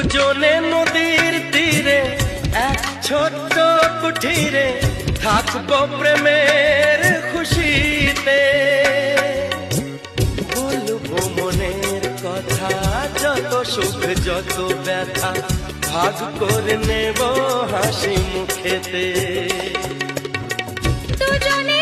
দুজনে নদীর তীরে এক ছোট্ট কুঠিরে থাকবো প্রেমের খুশিতে। বলবো মনের কথা, যত সুখ যত ব্যথা ভাগ করে নেব হাসি মুখেতে। দুজনে